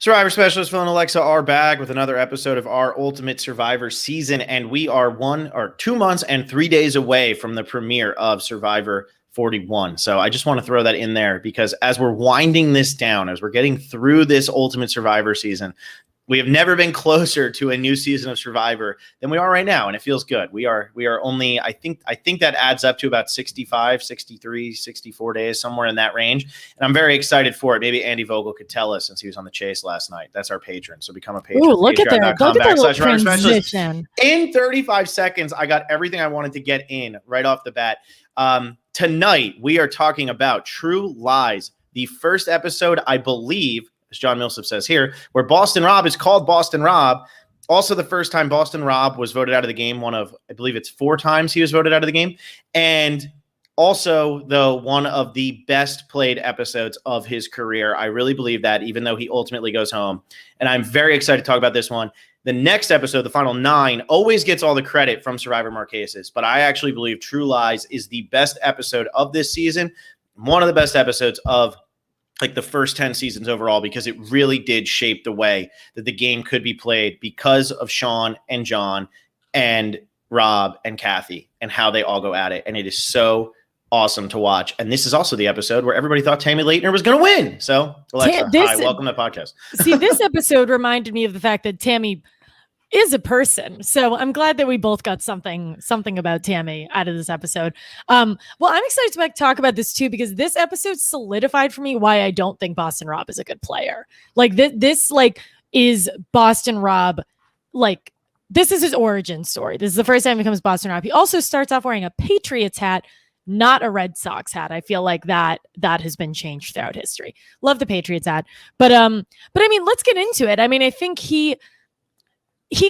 Survivor Specialist Phil and Alexa are back with another episode of our Ultimate Survivor season, and we are 2 months and 3 days away from the premiere of Survivor 41. So I just want to throw that in there because as we're winding this down, as we're getting through this Ultimate Survivor season, we have never been closer to a new season of Survivor than we are right now, and it feels good. We are only, I think that adds up to about 65, 63, 64 days, somewhere in that range, and I'm very excited for it. Maybe Andy Vogel could tell us since he was on the chase last night. That's our patron, so become a patron. Ooh, look at that little transition. In 35 seconds, I got everything I wanted to get in right off the bat. Tonight, we are talking about True Lies, the first episode, I believe, as John Millsap says here, where Boston Rob is called Boston Rob. Also, the first time Boston Rob was voted out of the game, one of, I believe it's 4 times he was voted out of the game. And also, though, one of the best played episodes of his career. I really believe that, even though he ultimately goes home. And I'm very excited to talk about this one. The next episode, the final 9, always gets all the credit from Survivor Marquesas. But I actually believe True Lies is the best episode of this season. One of the best episodes of like the first 10 seasons overall, because it really did shape the way that the game could be played because of Sean and John and Rob and Kathy and how they all go at it. And it is so awesome to watch. And this is also the episode where everybody thought Tammy Leitner was going to win. So Alexa, hi, welcome to the podcast. See, this episode reminded me of the fact that Tammy is a person. So I'm glad that we both got something about Tammy out of this episode. Well, I'm excited to talk about this too, because this episode solidified for me why I don't think Boston Rob is a good player. Like this is Boston Rob. Like this is his origin story. This is the first time he becomes Boston Rob. He also starts off wearing a Patriots hat, not a Red Sox hat. I feel like that has been changed throughout history. Love the Patriots hat. But I mean, let's get into it. I mean, I think he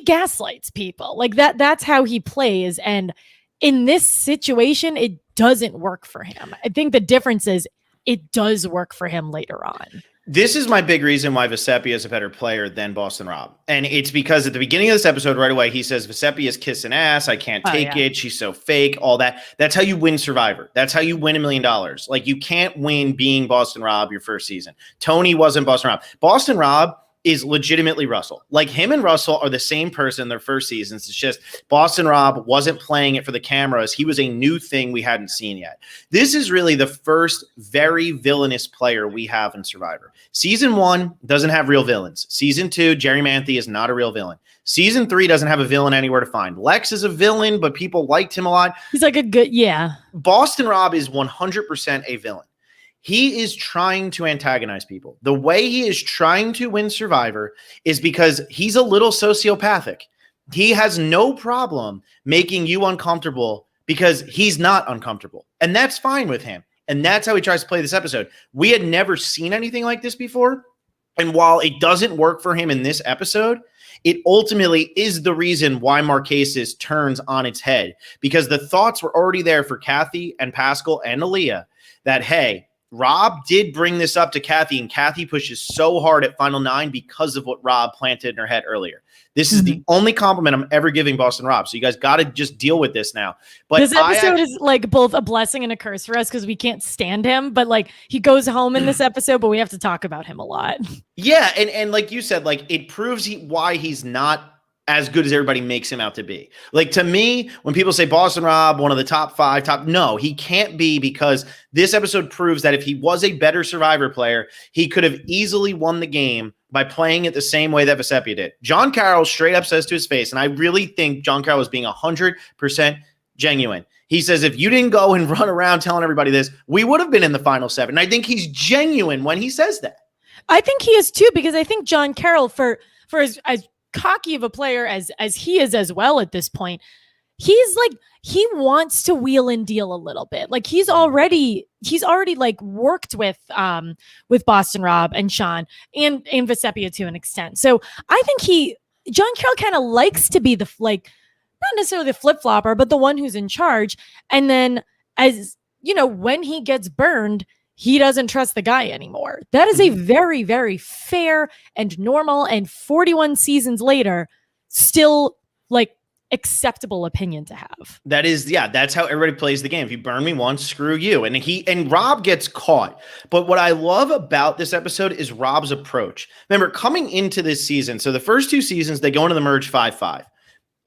gaslights people. Like that's how he plays. And in this situation, it doesn't work for him. I think the difference is it does work for him later on. This is my big reason why Vesepi is a better player than Boston Rob. And it's because at the beginning of this episode, right away, he says, Vesepi is kissing ass. I can't take it. She's so fake, all that. That's how you win Survivor. That's how you win $1 million. Like you can't win being Boston Rob your first season. Tony wasn't Boston Rob. Boston Rob is legitimately Russell. Like him and Russell are the same person their first seasons. It's just Boston Rob wasn't playing it for the cameras. He was a new thing we hadn't seen yet. This is really the first very villainous player we have in Survivor. Season 1 doesn't have real villains. Season 2, Jerry Manthe is not a real villain. Season 3 doesn't have a villain anywhere to find. Lex is a villain, but people liked him a lot. He's like a good, yeah. Boston Rob is 100% a villain. He is trying to antagonize people. The way he is trying to win Survivor is because he's a little sociopathic. He has no problem making you uncomfortable because he's not uncomfortable. And that's fine with him. And that's how he tries to play this episode. We had never seen anything like this before. And while it doesn't work for him in this episode, it ultimately is the reason why Marquesas turns on its head. Because the thoughts were already there for Kathy and Pascal and Aaliyah that, hey, Rob did bring this up to Kathy, and Kathy pushes so hard at Final 9 because of what Rob planted in her head earlier. This is the only compliment I'm ever giving Boston Rob. So you guys got to just deal with this now. But this episode is like both a blessing and a curse for us because we can't stand him. But like he goes home in this episode, but we have to talk about him a lot. Yeah, and like you said, like it proves why he's not as good as everybody makes him out to be. Like to me, when people say Boston Rob, one of the top 5, no, he can't be, because this episode proves that if he was a better Survivor player, he could have easily won the game by playing it the same way that Vesepi did. John Carroll straight up says to his face, and I really think John Carroll is being 100% genuine. He says, if you didn't go and run around telling everybody this, we would have been in the final 7. And I think he's genuine when he says that. I think he is too, because I think John Carroll, for as cocky of a player as he is as well at this point, he's like, he wants to wheel and deal a little bit. Like he's already like worked with Boston Rob and Sean and Vesepi to an extent. So I think John Carroll kind of likes to be the, like, not necessarily the flip-flopper, but the one who's in charge. And then, as you know, when he gets burned, he doesn't trust the guy anymore. That is a very, very fair and normal, and 41 seasons later, still like acceptable opinion to have. That is, yeah, that's how everybody plays the game. If you burn me once, screw you. And Rob gets caught. But what I love about this episode is Rob's approach. Remember, coming into this season, so the first 2 seasons, they go into the merge 5-5.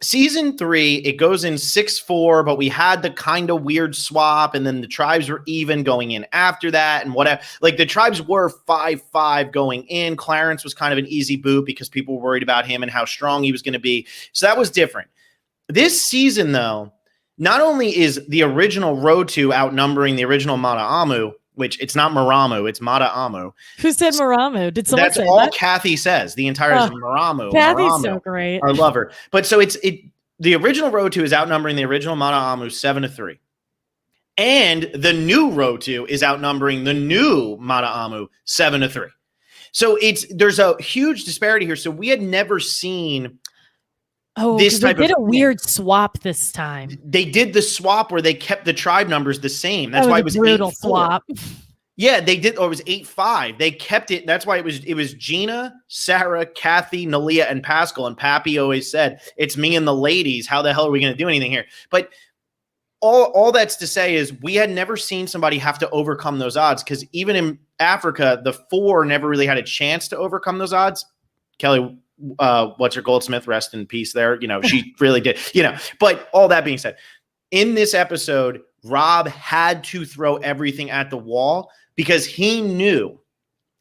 Season 3, it goes in 6-4, but we had the kind of weird swap, and then the tribes were even going in after that, and whatever. Like, the tribes were 5-5 going in. Clarence was kind of an easy boot because people were worried about him and how strong he was going to be. So that was different. This season, though, not only is the original Road to outnumbering the original Mata'amu, which it's not Maramu, it's Mata'amu. Who said Maramu? Did someone That's say all that? Kathy says. The entire is Maramu. Kathy's Maramu, so great. I love her. But so the original Road to is outnumbering the original Mata'amu 7-3. And the new Road to is outnumbering the new Mata'amu 7-3. So there's a huge disparity here. So we had never seen this type they did a weird swap this time. They did the swap where they kept the tribe numbers the same. That's why it was brutal 8-4. swap. Yeah, they did. Or it was 8-5. They kept it. That's why it was Gina, Sarah, Kathy, Nalia, and Pascal. And Pappy always said, "It's me and the ladies. How the hell are we going to do anything here?" But all that's to say is we had never seen somebody have to overcome those odds, because even in Africa, the 4 never really had a chance to overcome those odds. Kelly, what's her Goldsmith, rest in peace there. She really did, but all that being said, in this episode, Rob had to throw everything at the wall because he knew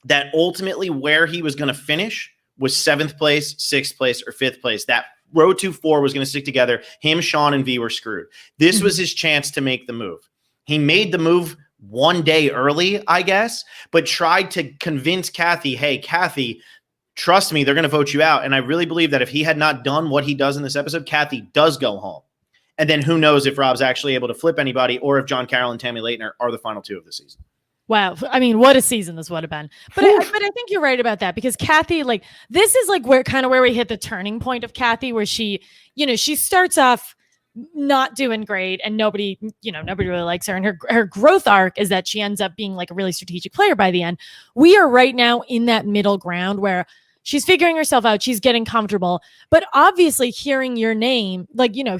that ultimately where he was going to finish was 7th place, 6th place, or 5th place. That Road to 4 was going to stick together. Him, Sean, and V were screwed. This was his chance to make the move. He made the move one day early, I guess, but tried to convince Kathy, hey, Kathy, trust me, they're going to vote you out. And I really believe that if he had not done what he does in this episode, Kathy does go home. And then who knows if Rob's actually able to flip anybody, or if John Carroll and Tammy Leitner are the final 2 of the season. Wow. I mean, what a season this would have been. But I think you're right about that, because Kathy, this is where we hit the turning point of Kathy, where she starts off not doing great and nobody really likes her. And her growth arc is that she ends up being a really strategic player by the end. We are right now in that middle ground where she's figuring herself out. She's getting comfortable, but obviously hearing your name,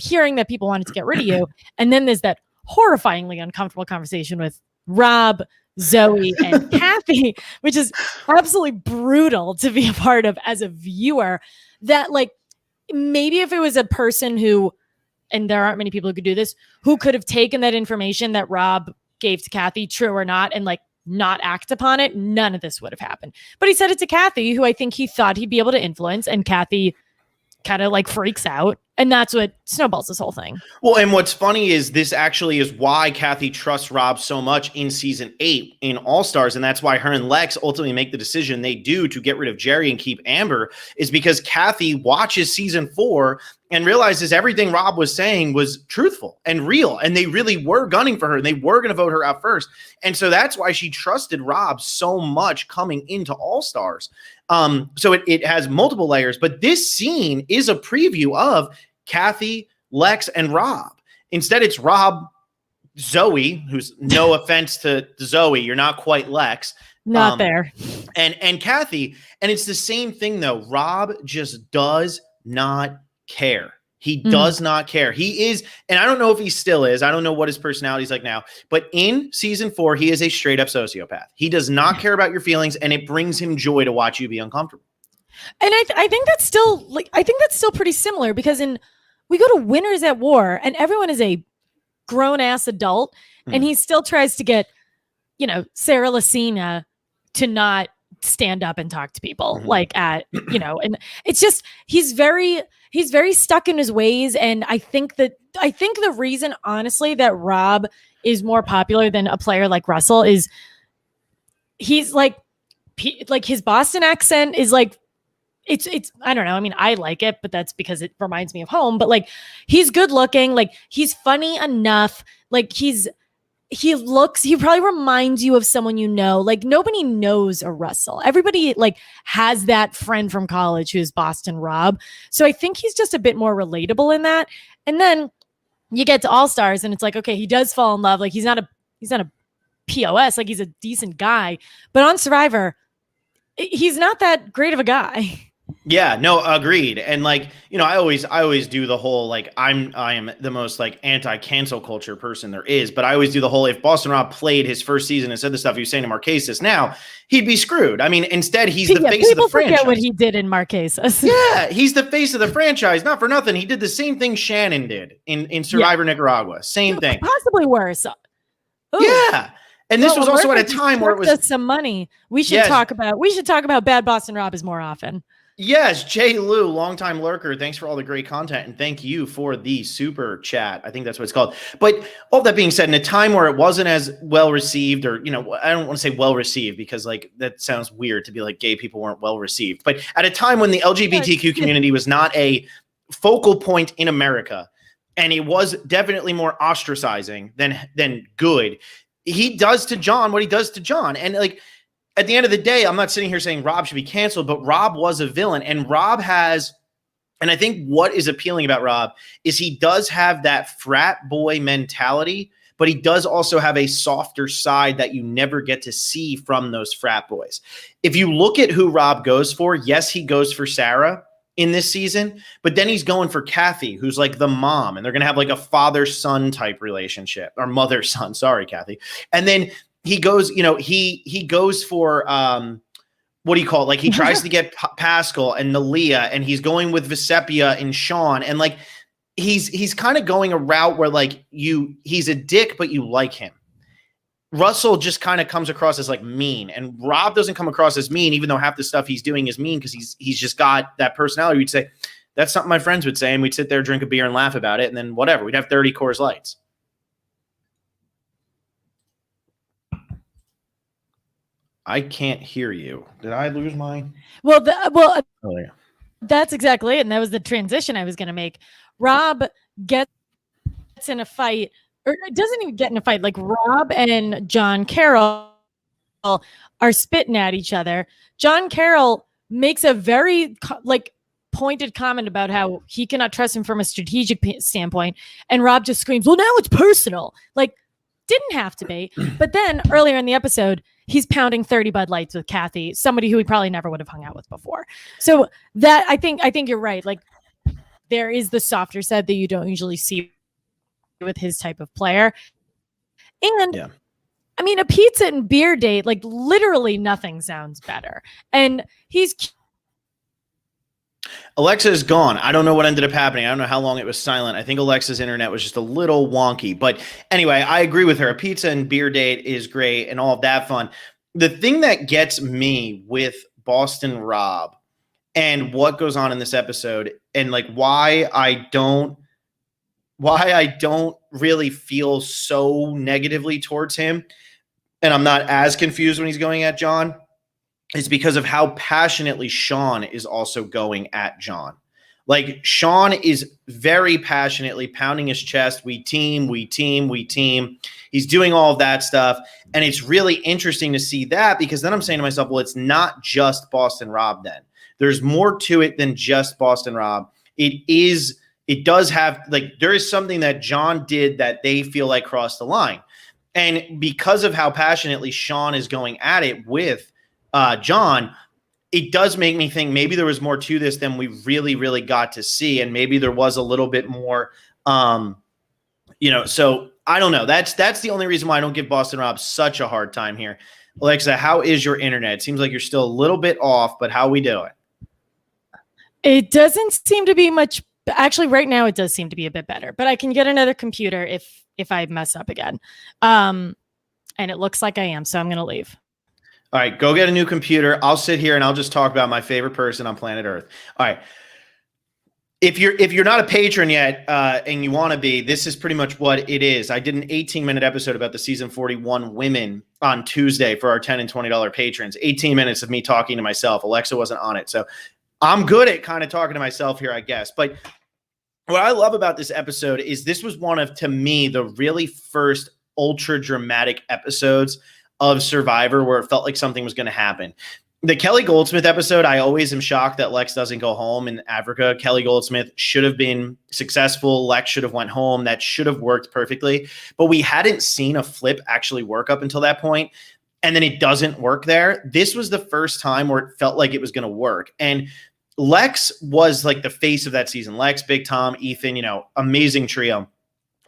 hearing that people wanted to get rid of you. And then there's that horrifyingly uncomfortable conversation with Rob, Zoe, and Kathy, which is absolutely brutal to be a part of as a viewer. That maybe if it was a person who, and there aren't many people who could do this, who could have taken that information that Rob gave to Kathy, true or not, and not act upon it, none of this would have happened. But he said it to Kathy, who I think he thought he'd be able to influence, and Kathy kind of freaks out. And that's what snowballs this whole thing. Well, and what's funny is this actually is why Kathy trusts Rob so much in season 8 in All Stars. And that's why her and Lex ultimately make the decision they do to get rid of Jerry and keep Amber, is because Kathy watches season 4 and realizes everything Rob was saying was truthful and real. And they really were gunning for her. And they were going to vote her out first. And so that's why she trusted Rob so much coming into All Stars. So it has multiple layers, but this scene is a preview of Kathy, Lex, and Rob. Instead, it's Rob, Zoe, who's no offense to Zoe, you're not quite Lex. Not there. And Kathy. And it's the same thing, though. Rob just does not care. He does not care. He is, and I don't know if he still is. I don't know what his personality is like now. But in season 4, he is a straight up sociopath. He does not care about your feelings, and it brings him joy to watch you be uncomfortable. And I think that's still pretty similar, because we go to Winners at War, and everyone is a grown ass adult, and he still tries to get, Sarah Lacina to not stand up and talk to people and it's just, he's very stuck in his ways. And I think the reason, honestly, that Rob is more popular than a player like Russell is he's his Boston accent is it's I don't know. I mean, I like it, but that's because it reminds me of home. But he's good looking, he's funny enough. He probably reminds you of someone nobody knows a Russell. Everybody has that friend from college who's Boston Rob. So I think he's just a bit more relatable in that. And then you get to All Stars, and it's okay, he does fall in love. He's not a POS, he's a decent guy. But on Survivor, he's not that great of a guy. Yeah, no, agreed. And like, I always do the whole like I am the most like anti-cancel culture person there is, but I always do the whole if Boston Rob played his first season and said the stuff he was saying to Marquesas now, he'd be screwed. I mean, instead he's the Yeah, face of the people forget what franchise. he did in Marquesas. Yeah, he's the face of the franchise, not for nothing. He did the same thing Shannon did in Yeah, Survivor Nicaragua. Same thing. possibly worse. Oh, Yeah. And this well, was also at Lurker a just time where it chucked was us some money. yes, We should talk about bad Boston Rob is more often. yes, Jay Lou, longtime lurker. Thanks for all the great content, and thank you for the super chat. I think that's what it's called. But all that being said, in a time where it wasn't as well received, or I don't want to say well received because like that sounds weird to be like gay people weren't well received. But at a time when the LGBTQ community was not a focal point in America, and it was definitely more ostracizing than good, he does to John what he does to John, and like at the end of the day, I'm not sitting here saying Rob should be canceled, but Rob was a villain. And Rob has, and I think what is appealing about Rob is he does have that frat boy mentality, but he does also have a softer side that you never get to see from those frat boys. If you look at who Rob goes for, yes, he goes for Sarah in this season, but then he's going for Kathy, who's like the mom, and they're going to have like a father-son type relationship, or mother-son. Sorry, Kathy. And then he goes, he goes for what do you call it? Like he tries to get Pascal and Nalia, and he's going with Visepia and Sean, and like he's kind of going a route where like he's a dick, but you like him. Russell just kind of comes across as like mean, and Rob doesn't come across as mean, even though half the stuff he's doing is mean because he's just got that personality. We'd say that's something my friends would say, and we'd sit there, drink a beer, and laugh about it, and then whatever. We'd have 30 Coors Lights. I can't hear you. Did I lose my? Well, Oh yeah. That's exactly it, and that was the transition I was going to make. Rob gets in a fight, or doesn't even get in a fight. Like Rob and John Carroll are spitting at each other. John Carroll makes a very like pointed comment about how he cannot trust him from a strategic standpoint, and Rob just screams, "Well, now it's personal." Like, didn't have to be. But then earlier in the episode, he's pounding 30 Bud Lights with Kathy, somebody who he probably never would have hung out with before. So that I think you're right. Like there is the softer side that you don't usually see with his type of player. And yeah. I mean, a pizza and beer date, like literally nothing sounds better. And Alexa is gone. I don't know what ended up happening. I don't know how long it was silent. I think Alexa's internet was just a little wonky. But anyway, I agree with her. A pizza and beer date is great and all of that fun. The thing that gets me with Boston Rob and what goes on in this episode, and like why I don't really feel so negatively towards him, and I'm not as confused when he's going at John, is because of how passionately Sean is also going at John. Like Sean is very passionately pounding his chest. We team, we team, we team. He's doing all of that stuff. And it's really interesting to see that, because then I'm saying to myself, well, it's not just Boston Rob then. There's more to it than just Boston Rob. It does have, like, there is something that John did that they feel like crossed the line. And because of how passionately Sean is going at it with John, it does make me think maybe there was more to this than we really, really got to see. And maybe there was a little bit more, so I don't know. That's the only reason why I don't give Boston Rob such a hard time here. Alexa, how is your internet? It seems like you're still a little bit off, but how we doing? It doesn't seem to be much. Actually, right now it does seem to be a bit better, but I can get another computer if I mess up again. And it looks like I am, so I'm going to leave. All right, go get a new computer. I'll sit here and I'll just talk about my favorite person on planet Earth. All right. If you're not a patron yet and you want to be, this is pretty much what it is. I did an 18-minute episode about the season 41 women on Tuesday for our $10 and $20 patrons. 18 minutes of me talking to myself. Alexa wasn't on it. So I'm good at kind of talking to myself here, I guess. But what I love about this episode is this was one of, to me, the really first ultra dramatic episodes of Survivor where it felt like something was going to happen. The Kelly Goldsmith episode, I always am shocked that Lex doesn't go home in Africa. Kelly Goldsmith should have been successful. Lex should have went home. That should have worked perfectly. But we hadn't seen a flip actually work up until that point. And then it doesn't work there. This was the first time where it felt like it was going to work. And Lex was like the face of that season. Lex, Big Tom, Ethan, amazing trio.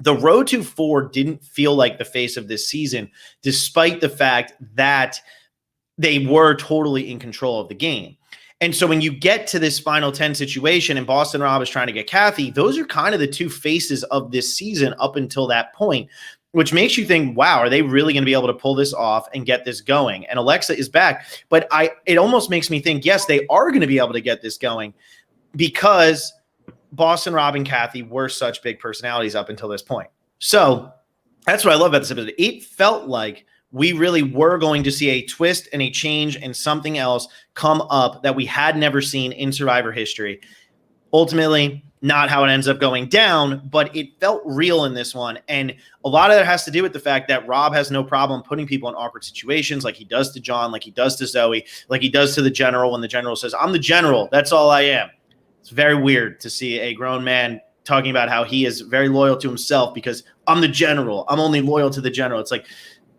The road to 4 didn't feel like the face of this season, despite the fact that they were totally in control of the game. And so when you get to this final 10 situation and Boston Rob is trying to get Kathy, those are kind of the two faces of this season up until that point, which makes you think, wow, are they really going to be able to pull this off and get this going? And Alexa is back. But it almost makes me think, yes, they are going to be able to get this going because Boston Rob and Kathy were such big personalities up until this point. So that's what I love about this episode. It felt like we really were going to see a twist and a change and something else come up that we had never seen in Survivor history. Ultimately, not how it ends up going down, but it felt real in this one. And a lot of that has to do with the fact that Rob has no problem putting people in awkward situations like he does to John, like he does to Zoe, like he does to the general when the general says, I'm the general, that's all I am. It's very weird to see a grown man talking about how he is very loyal to himself because I'm the general. I'm only loyal to the general. It's like,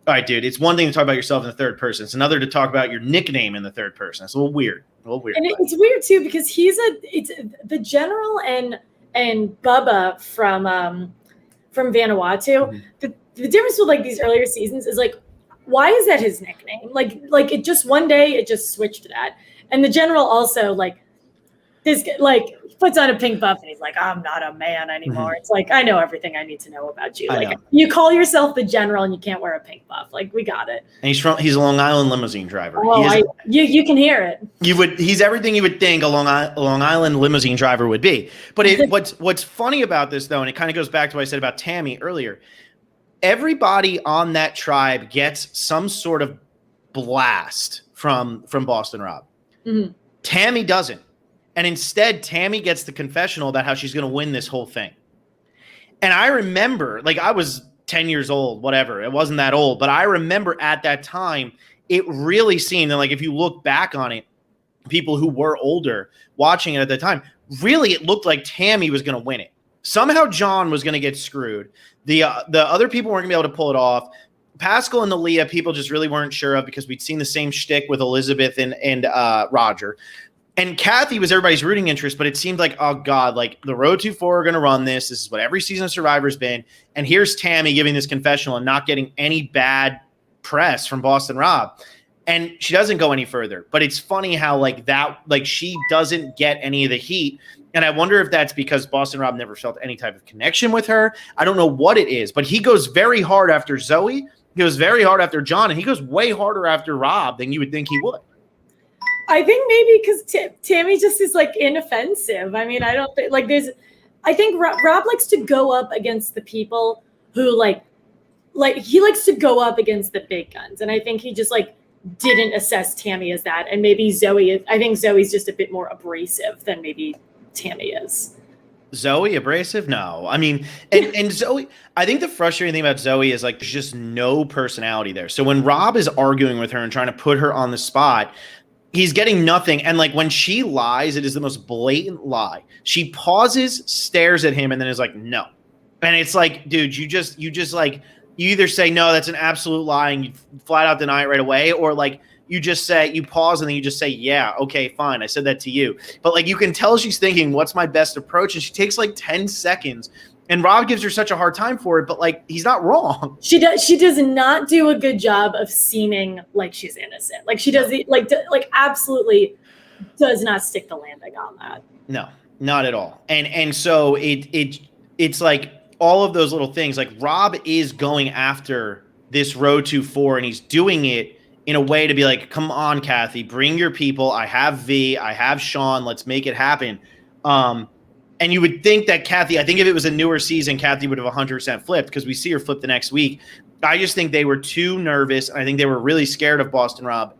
all right, dude, it's one thing to talk about yourself in the third person. It's another to talk about your nickname in the third person. It's a little weird. And it's weird too because it's the general and Bubba from Vanuatu. Mm-hmm. The difference with like these earlier seasons is like, why is that his nickname? Like it just one day it just switched to that. And the general also like this like puts on a pink buff and he's like, I'm not a man anymore. Mm-hmm. It's like, I know everything I need to know about you. Like you call yourself the general and you can't wear a pink buff. Like we got it. And he's a Long Island limousine driver. Oh, you can hear it. He's everything you would think a Long Island limousine driver would be. But what's funny about this though, and it kind of goes back to what I said about Tammy earlier, everybody on that tribe gets some sort of blast from Boston Rob. Mm-hmm. Tammy doesn't. And instead, Tammy gets the confessional about how she's going to win this whole thing. And I remember, like I was 10 years old, whatever. It wasn't that old. But I remember at that time, it really seemed, and like if you look back on it, people who were older watching it at the time, really it looked like Tammy was going to win it. Somehow John was going to get screwed. The other people weren't going to be able to pull it off. Pascal and Leah, people just really weren't sure of because we'd seen the same shtick with Elizabeth and Roger. And Kathy was everybody's rooting interest, but it seemed like, oh God, like the road to 4 are going to run this. This is what every season of Survivor's been. And here's Tammy giving this confessional and not getting any bad press from Boston Rob. And she doesn't go any further. But it's funny how like that, like she doesn't get any of the heat. And I wonder if that's because Boston Rob never felt any type of connection with her. I don't know what it is, but he goes very hard after Zoe. He goes very hard after John, and he goes way harder after Rob than you would think he would. I think maybe because Tammy just is like inoffensive. I mean, I don't think like I think Rob likes to go up against the people who like he likes to go up against the big guns. And I think he just like didn't assess Tammy as that. And maybe I think Zoe's just a bit more abrasive than maybe Tammy is. Zoe abrasive? No. I mean, and Zoe, I think the frustrating thing about Zoe is like there's just no personality there. So when Rob is arguing with her and trying to put her on the spot, he's getting nothing. And like when she lies, it is the most blatant lie. She pauses, stares at him, and then is like, no. And it's like, dude, you just like, you either say, no, that's an absolute lie, and you flat out deny it right away, or like you just say, you pause and then you just say, yeah, okay, fine. I said that to you. But like you can tell she's thinking, what's my best approach? And she takes like 10 seconds. And Rob gives her such a hard time for it, but like he's not wrong. She does not do a good job of seeming like she's innocent. Like she does like absolutely does not stick the landing on that. No, not at all. And so it's like all of those little things. Like Rob is going after this road to 4, and he's doing it in a way to be like, come on, Kathy, bring your people. I have V, I have Sean. Let's make it happen. And you would think that Kathy, I think if it was a newer season, Kathy would have 100% flipped because we see her flip the next week. I just think they were too nervous. I think they were really scared of Boston Rob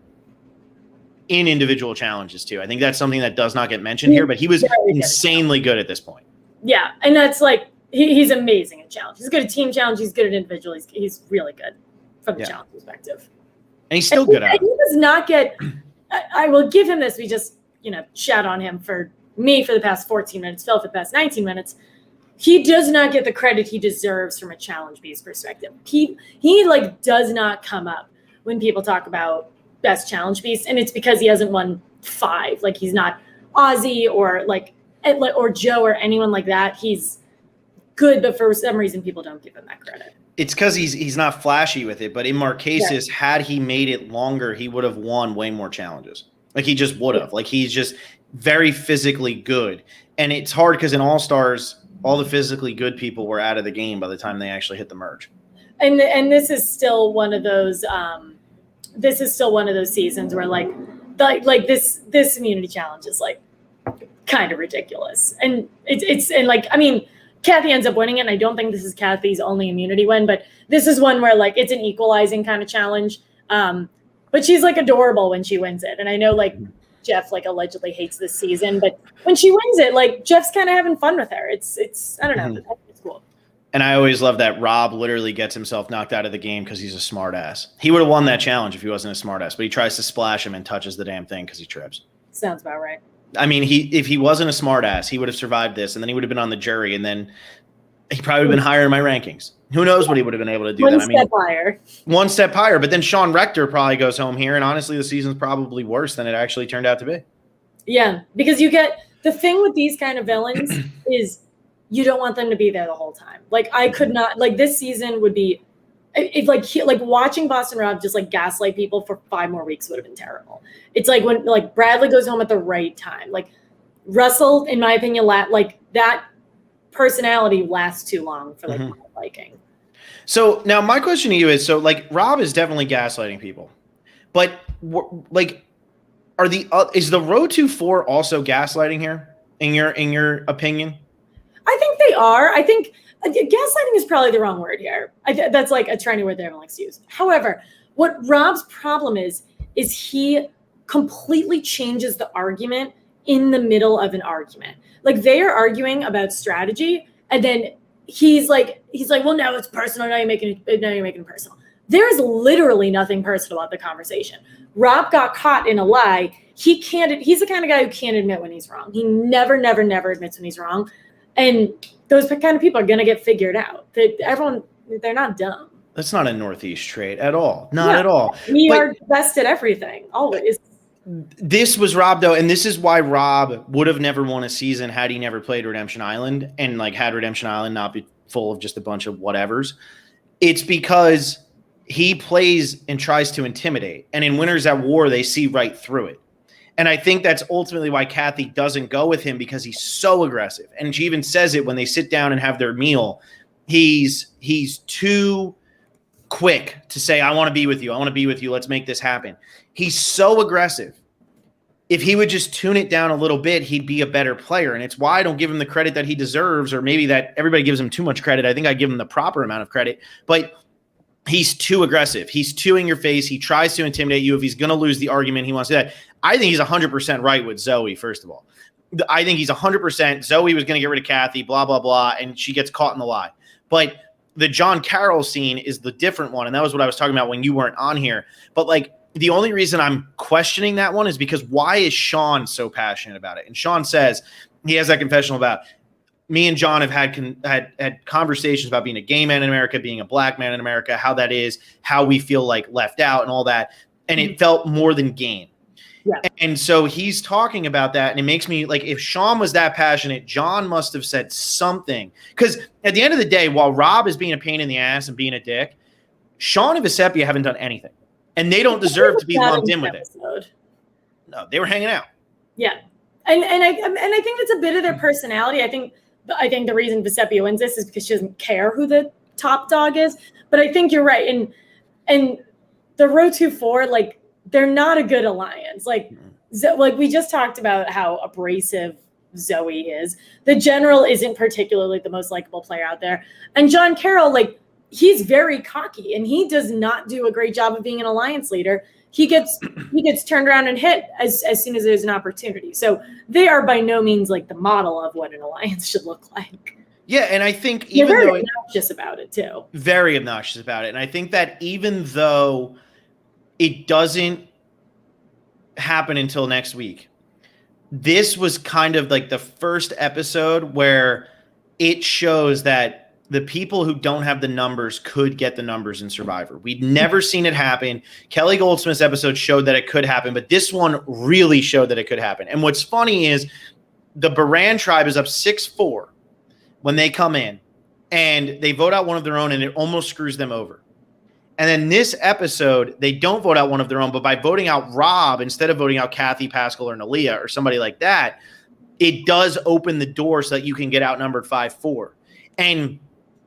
in individual challenges too. I think that's something that does not get mentioned here, but he was insanely good at this point. Yeah, and that's like, he's amazing at challenge. He's good at team challenge. He's good at individual. He's really good from the challenge perspective. And he's still good at it. He does not get, I will give him this. We just, shout on him for me for the past 14 minutes, Phil for the past 19 minutes. He does not get the credit he deserves from a challenge beast perspective. He like does not come up when people talk about best challenge beast, and it's because he hasn't won 5. Like he's not Ozzy or or Joe or anyone like that, he's good, but for some reason people don't give him that credit. It's because he's not flashy with it, but in Marquesas, had he made it longer, he would have won way more challenges. Like he just would have. Like he's just very physically good. And it's hard because in All-Stars, all the physically good people were out of the game by the time they actually hit the merge. And this is still one of those seasons where like this immunity challenge is like kind of ridiculous. And it's like, I mean, Kathy ends up winning it, and I don't think this is Kathy's only immunity win, but this is one where like it's an equalizing kind of challenge. But she's like adorable when she wins it. And I know like Jeff like allegedly hates this season, but when she wins it, like Jeff's kind of having fun with her. It's I don't know, it's cool. And I always love that Rob literally gets himself knocked out of the game because he's a smart ass. He would have won that challenge if he wasn't a smart ass, but he tries to splash him and touches the damn thing because he trips. Sounds about right. I mean, if he wasn't a smart ass, he would have survived this, and then he would have been on the jury, and then he probably would have been higher in my rankings. Who knows what he would have been able to do? One step higher. One step higher. But then Sean Rector probably goes home here, and honestly, the season's probably worse than it actually turned out to be. Yeah, because you get the thing with these kind of villains is you don't want them to be there the whole time. Like I could not like this season would be if like watching Boston Rob just like gaslight people for 5 more weeks would have been terrible. It's like when like Bradley goes home at the right time. Like Russell, in my opinion, like that personality lasts too long for like my liking. So now my question to you is, so like Rob is definitely gaslighting people, but like is the Road to 4 also gaslighting here in your opinion? I think they are. I think gaslighting is probably the wrong word here. That's like a trendy word that everyone likes to use. However, what Rob's problem is he completely changes the argument in the middle of an argument. Like they are arguing about strategy, and then he's like, well, no, it's personal. Now you're making it personal. There is literally nothing personal about the conversation. Rob got caught in a lie. He's the kind of guy who can't admit when he's wrong. He never admits when he's wrong. And those kind of people are going to get figured out. They're not dumb. That's not a Northeast trait at all. Not at all. We are best at everything, always. This was Rob, though, and this is why Rob would have never won a season had he never played Redemption Island and like had Redemption Island not be full of just a bunch of whatevers. It's because he plays and tries to intimidate. And in Winners at War, they see right through it. And I think that's ultimately why Kathy doesn't go with him, because he's so aggressive. And she even says it when they sit down and have their meal. He's too quick to say, I want to be with you. I want to be with you. Let's make this happen. He's so aggressive. If he would just tune it down a little bit, he'd be a better player. And it's why I don't give him the credit that he deserves, or maybe that everybody gives him too much credit. I think I give him the proper amount of credit. But he's too aggressive. He's too in your face. He tries to intimidate you. If he's going to lose the argument, he wants to do that. I think he's 100% right with Zoe, first of all. I think he's 100%. Zoe was going to get rid of Kathy, blah, blah, blah, and she gets caught in the lie. But the John Carroll scene is the different one, and that was what I was talking about when you weren't on here. But, like, the only reason I'm questioning that one is because why is Sean so passionate about it? And Sean says he has that confessional about me and John have had conversations about being a gay man in America, being a black man in America, how that is, how we feel like left out and all that. And it felt more than game. Yeah. And so he's talking about that, and it makes me like, if Sean was that passionate, John must have said something. Because at the end of the day, while Rob is being a pain in the ass and being a dick, Sean and Vesepia haven't done anything. And they don't deserve to be lumped in with it. No, they were hanging out. Yeah. And I think that's a bit of their personality. I think the reason Vesepia wins this is because she doesn't care who the top dog is. But I think you're right. And the Road to 4, like, they're not a good alliance. Like we just talked about how abrasive Zoe is. The general isn't particularly the most likable player out there. And John Carroll, like, he's very cocky, and he does not do a great job of being an alliance leader. He gets turned around and hit as soon as there's an opportunity. So they are by no means like the model of what an alliance should look like. Yeah, and I think even though they're obnoxious about it too. Very obnoxious about it. And I think that even though it doesn't happen until next week, this was kind of like the first episode where it shows that the people who don't have the numbers could get the numbers in Survivor. We'd never seen it happen. Kelly Goldsmith's episode showed that it could happen, but this one really showed that it could happen. And what's funny is the Baran tribe is up 6-4 when they come in, and they vote out one of their own, and it almost screws them over. And then this episode, they don't vote out one of their own, but by voting out Rob instead of voting out Kathy, Pascal, or Nalia or somebody like that, it does open the door so that you can get outnumbered 5-4. And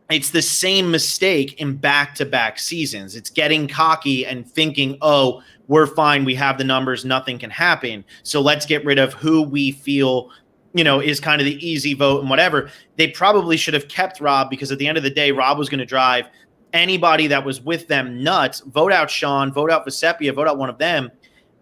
it's the same mistake in back-to-back seasons. It's getting cocky and thinking, oh, we're fine. We have the numbers. Nothing can happen. So let's get rid of who we feel, is kind of the easy vote and whatever. They probably should have kept Rob, because at the end of the day, Rob was going to drive anybody that was with them nuts. Vote out Sean, vote out Vecepia, vote out one of them.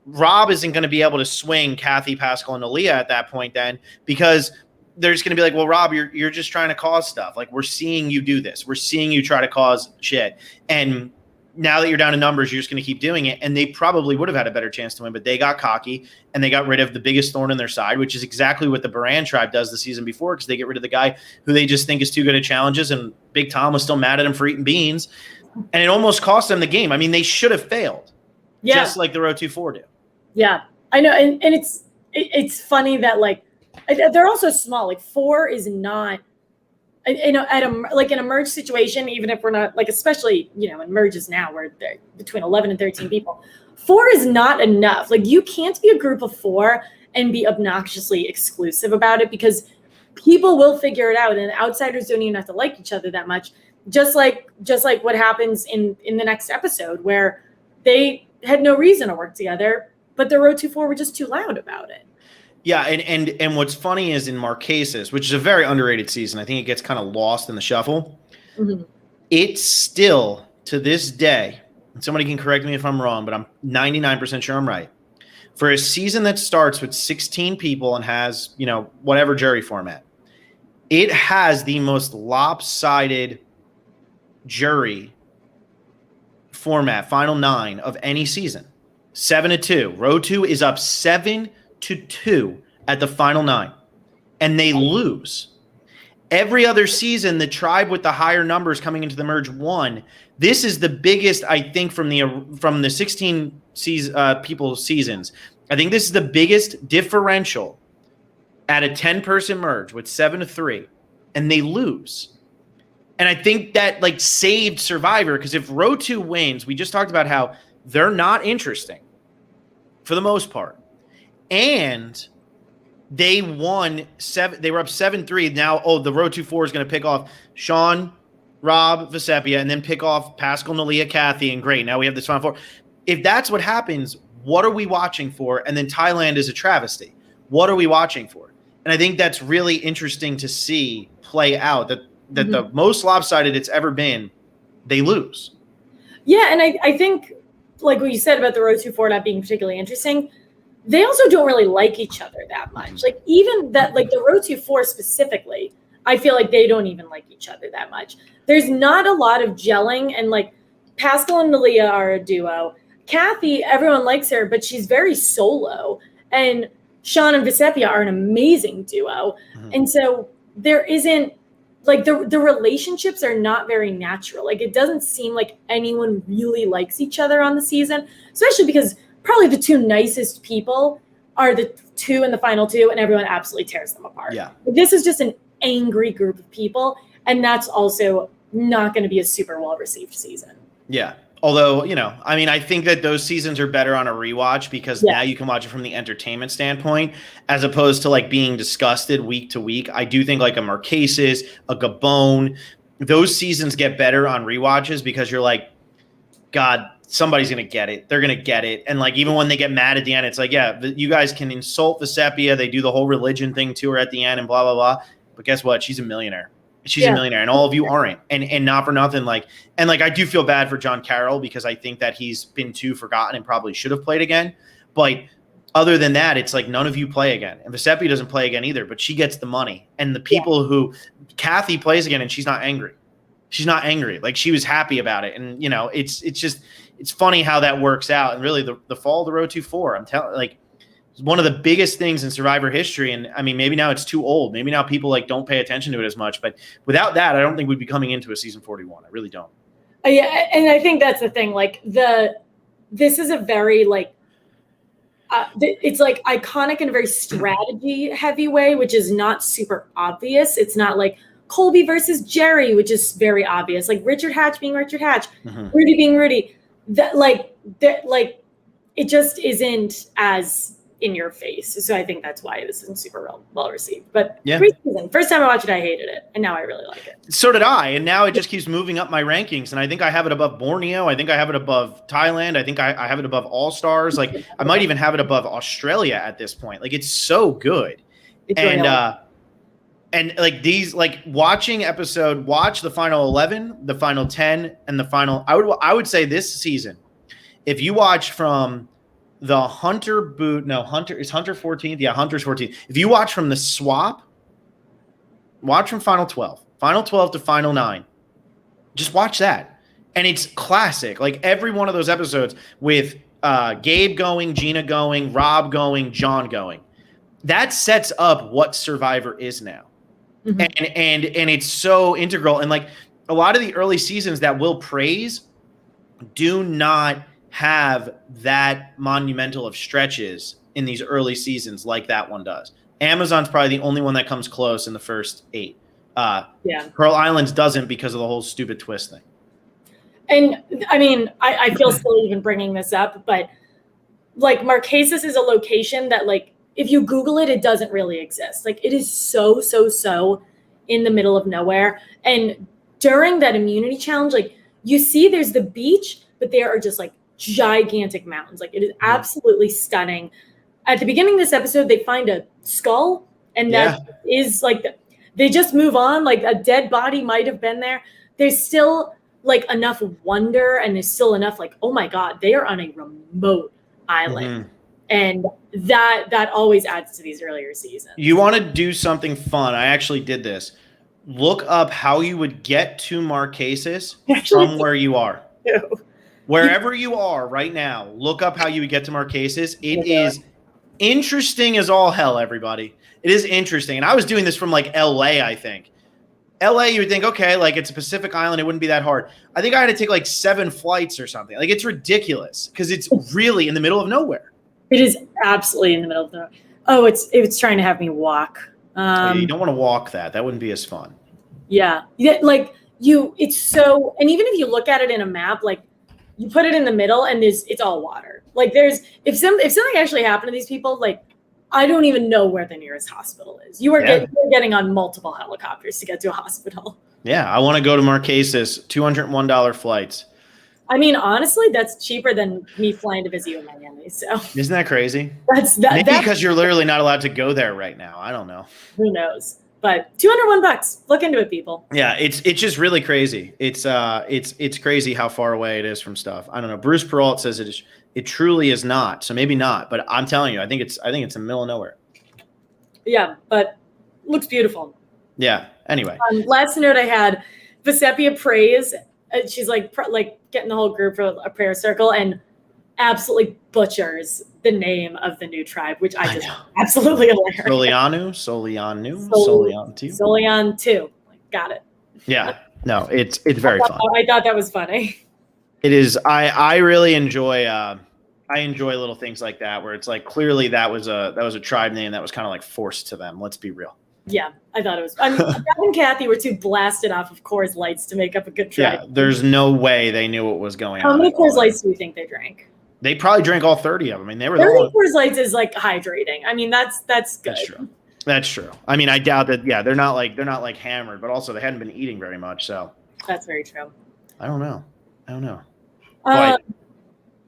Rob isn't going to be able to swing Kathy, Pascal, and Aaliyah at that point then, because they're just going to be like, well, Rob, you're just trying to cause stuff. Like, we're seeing you do this. We're seeing you try to cause shit. And now that you're down in numbers, you're just going to keep doing it. And they probably would have had a better chance to win, but they got cocky and they got rid of the biggest thorn in their side, which is exactly what the Baran tribe does the season before, because they get rid of the guy who they just think is too good at challenges. And Big Tom was still mad at him for eating beans. And it almost cost them the game. I mean, they should have failed, just like the Row 2-4 do. Yeah, I know. And it's funny that, like, they're also small. Like, 4 is not, at a merge situation, even if we're not, like, especially, in merges now where they're between 11 and 13 people, 4 is not enough. Like, you can't be a group of 4 and be obnoxiously exclusive about it, because people will figure it out, and outsiders don't even have to like each other that much. Just like what happens in the next episode, where they had no reason to work together, but the Row 2-4 were just too loud about it. Yeah, and what's funny is in Marquesas, which is a very underrated season, I think it gets kind of lost in the shuffle. Mm-hmm. It's still, to this day, and somebody can correct me if I'm wrong, but I'm 99% sure I'm right. For a season that starts with 16 people and has, whatever jury format, it has the most lopsided jury format, final 9 of any season. 7-2. Row 2 is up 7-2 at the final 9, and they lose. Every other season, the tribe with the higher numbers coming into the merge won. This is the biggest, I think, from the 16 people seasons. I think this is the biggest differential at a 10-person merge with 7-3, and they lose. And I think that, like, saved Survivor, because if Row 2 wins, we just talked about how they're not interesting for the most part. And they won 7. They were up 7-3. Now, the Row 2-4 is going to pick off Sean, Rob, Vecepia, and then pick off Pascal, Nalia, Kathy, and great. Now we have this final 4. If that's what happens, what are we watching for? And then Thailand is a travesty. What are we watching for? And I think that's really interesting to see play out, that mm-hmm. the most lopsided it's ever been, they lose. Yeah, and I think, like what you said about the Row 2-4 not being particularly interesting, they also don't really like each other that much. Like, even that, like the Row 2-4 specifically, I feel like they don't even like each other that much. There's not a lot of gelling, and like Pascal and Nalia are a duo. Kathy, everyone likes her, but she's very solo. And Sean and Vecepia are an amazing duo. Mm-hmm. And so there isn't, like, the relationships are not very natural. Like, it doesn't seem like anyone really likes each other on the season, especially because probably the 2 nicest people are the 2 in the final 2, and everyone absolutely tears them apart. Yeah. This is just an angry group of people, and that's also not going to be a super well-received season. Yeah. Although, I think that those seasons are better on a rewatch, because now you can watch it from the entertainment standpoint, as opposed to like being disgusted week to week. I do think like a Marquesas, a Gabon, those seasons get better on rewatches, because you're like, God, somebody's going to get it. They're going to get it. And like, even when they get mad at the end, it's like, yeah, you guys can insult Vecepia. They do the whole religion thing to her at the end and blah, blah, blah. But guess what? She's a millionaire. She's a millionaire, and all of you aren't. And not for nothing. I do feel bad for John Carroll, because I think that he's been too forgotten and probably should have played again. But other than that, it's like none of you play again. And Vecepia doesn't play again either, but she gets the money. And the people who Kathy plays again, and she's not angry. She's not angry. Like, she was happy about it. And, it's funny how that works out. And really the fall of the Row 2-4, I'm telling, like, one of the biggest things in Survivor history. And I mean, maybe now it's too old. Maybe now people like don't pay attention to it as much. But without that, I don't think we'd be coming into a season 41. I really don't. Yeah, and I think that's the thing. Like this is a very like it's like iconic in a very strategy heavy way, which is not super obvious. It's not like Colby versus Jerry, which is very obvious. Like Richard Hatch being Richard Hatch, Rudy being Rudy. That it just isn't as in your face. So I think that's why this isn't super well received. But great season. First time I watched it, I hated it, and now I really like it. So did I, and now it just keeps moving up my rankings. And I think I have it above Borneo. I think I have it above Thailand. I think I have it above All Stars. Like I might even have it above Australia at this point. Like it's so good. It's and like these, like watch the final 11, the final 10, and the final. I would say this season, if you watch from the Hunter 14th. Yeah, Hunter's 14th. If you watch from the swap, watch from final 12 to final 9. Just watch that. And it's classic. Like every one of those episodes with Gabe going, Gina going, Rob going, John going. That sets up what Survivor is now. And it's so integral. And like a lot of the early seasons that we'll praise do not have that monumental of stretches in these early seasons like that one does. Amazon's probably the only one that comes close in the first 8. Pearl Islands doesn't because of the whole stupid twist thing. And I mean, I feel silly even bringing this up, but like Marquesas is a location that like if you Google it, it doesn't really exist. Like it is so in the middle of nowhere. And during that immunity challenge, like you see there's the beach, but there are just like gigantic mountains. Like it is absolutely stunning. At the beginning of this episode, they find a skull, and that is like they just move on. Like a dead body might have been there. There's still like enough wonder, and there's still enough like, oh my God, they are on a remote island. And that always adds to these earlier seasons. You want to do something fun. I actually did this. Look up how you would get to Marquesas from where you are. Wherever you are right now, look up how you would get to Marquesas. It is interesting as all hell, everybody. It is interesting. And I was doing this from like LA, I think. LA, you would think, okay, like it's a Pacific island. It wouldn't be that hard. I think I had to take like 7 flights or something. Like it's ridiculous because it's really in the middle of nowhere. It is absolutely in the middle of nowhere. Oh, it's trying to have me walk. You don't want to walk that. That wouldn't be as fun. Yeah. Like it's so, and even if you look at it in a map, like you put it in the middle and it's all water. Like if something actually happened to these people, like I don't even know where the nearest hospital is. You're getting on multiple helicopters to get to a hospital. Yeah. I want to go to Marquesas, $201 flights. I mean, honestly, that's cheaper than me flying to visit you in Miami. So isn't that crazy? Maybe because you're literally not allowed to go there right now. I don't know. Who knows? But $201. Look into it, people. Yeah, it's just really crazy. It's crazy how far away it is from stuff. I don't know. Bruce Peralt says it truly is not. So maybe not. But I'm telling you, I think it's in the middle of nowhere. Yeah, but looks beautiful. Yeah. Anyway, last note I had, Vesepia prays. She's like getting the whole group for a prayer circle and absolutely butchers the name of the new tribe, which I just absolutely hilarious. Solian 2. Got it. Yeah. No, it's very fun. I thought that was funny. It is. I really enjoy little things like that where it's like clearly that was a tribe name that was kind of like forced to them. Let's be real. Yeah, I thought it was. I mean, Brad and Kathy were too blasted off of Coors Lights to make up a good tribe. Yeah, there's no way they knew what was going on. How many Coors Lights do you think they drank? They probably drank all 30 of them. I mean, they were 30 Coors Lights is like hydrating. I mean, that's good. That's true. I mean, I doubt that. Yeah, they're not like hammered, but also they hadn't been eating very much. So that's very true. I don't know.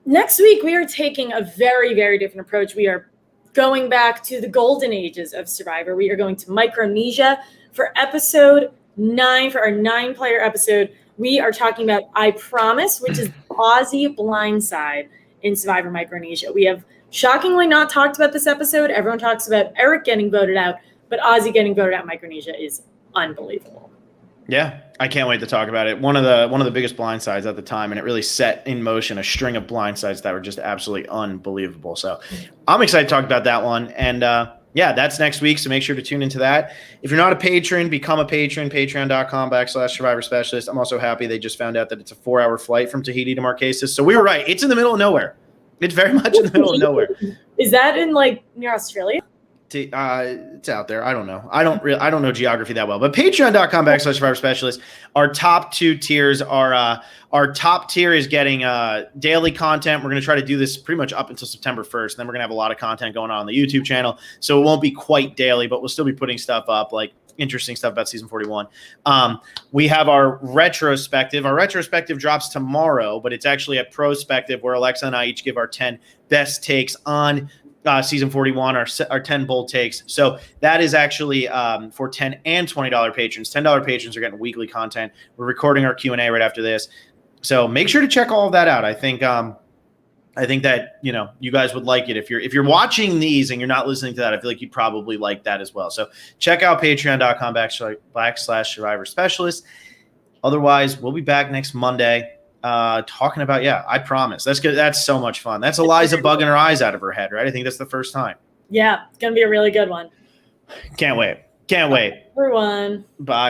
Next week we are taking a very, very different approach. We are going back to the golden ages of Survivor. We are going to Micronesia for episode 9, for our 9-player episode. We are talking about I Promise, which is the Aussie blindside in Survivor Micronesia. We have shockingly not talked about this episode. Everyone talks about Eric getting voted out, but Aussie getting voted out in Micronesia is unbelievable. Yeah, I can't wait to talk about it. One of the biggest blindsides at the time, and it really set in motion a string of blindsides that were just absolutely unbelievable. So I'm excited to talk about that one. And yeah, that's next week. So make sure to tune into that. If you're not a patron, become a patron, patreon.com/Survivor Specialist. I'm also happy they just found out that it's a 4-hour flight from Tahiti to Marquesas. So we were right. It's in the middle of nowhere. It's very much in the middle of nowhere. Is that in like near Australia? It's out there. I don't know. I don't know geography that well, but patreon.com/Survivor Specialist. Our top 2 tiers are our top tier is getting daily content. We're going to try to do this pretty much up until September 1st. Then we're going to have a lot of content going on the YouTube channel. So it won't be quite daily, but we'll still be putting stuff up, like interesting stuff about season 41. We have our retrospective. Our retrospective drops tomorrow, but it's actually a prospective where Alexa and I each give our 10 best takes on season 41, our 10 bold takes. So that is actually for $10 and $20 patrons. $10 patrons are getting weekly content. We're recording our Q&A right after this. So make sure to check all of that out. I think that, you know, you guys would like it. If you're watching these and you're not listening to that, I feel like you'd probably like that as well. So check out patreon.com/Survivor Specialist. Otherwise, we'll be back next Monday talking about, I promise. That's good. That's so much fun. That's Eliza bugging her eyes out of her head, right? I think that's the first time. Yeah, it's going to be a really good one. Can't wait. Everyone. Bye.